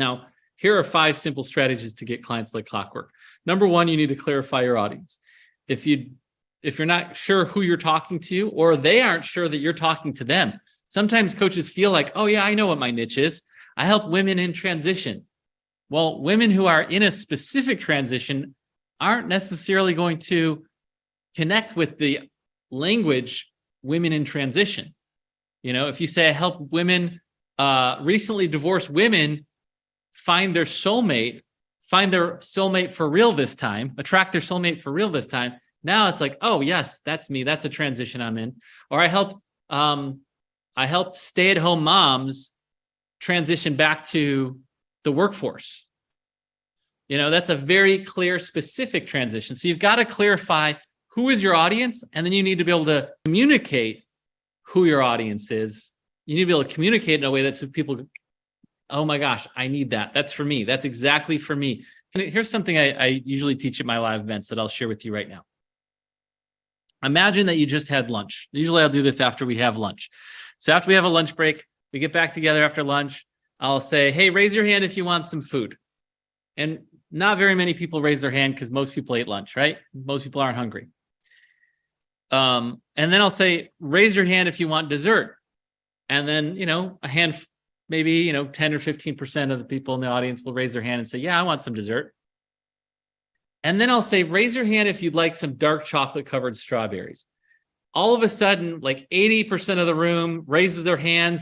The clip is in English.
Now, here are 5 simple strategies to get clients like clockwork. Number 1, you need to clarify your audience. If you're not sure who you're talking to, or they aren't sure that you're talking to them, sometimes coaches feel like, oh yeah, I know what my niche is. I help women in transition. Well, women who are in a specific transition aren't necessarily going to connect with the language women in transition. You know, if you say I help women, recently divorced women find their soulmate for real this time, attract their soulmate for real this time. Now it's like, oh yes, that's me. That's a transition I'm in. Or I help stay-at-home moms transition back to the workforce. You know, that's a very clear, specific transition. So you've got to clarify who is your audience, and then you need to be able to communicate who your audience is. You need to be able to communicate in a way that so people, oh my gosh, I need that. That's for me. That's exactly for me. Here's something I usually teach at my live events that I'll share with you right now. Imagine that you just had lunch. Usually I'll do this after we have lunch. So after we have a lunch break, we get back together after lunch. I'll say, hey, raise your hand if you want some food. And not very many people raise their hand because most people ate lunch, right? Most people aren't hungry. And then I'll say, raise your hand if you want dessert. And then, a hand, maybe, 10 or 15% of the people in the audience will raise their hand and say, yeah, I want some dessert. And then I'll say, raise your hand if you'd like some dark chocolate covered strawberries. All of a sudden, like 80% of the room raises their hands.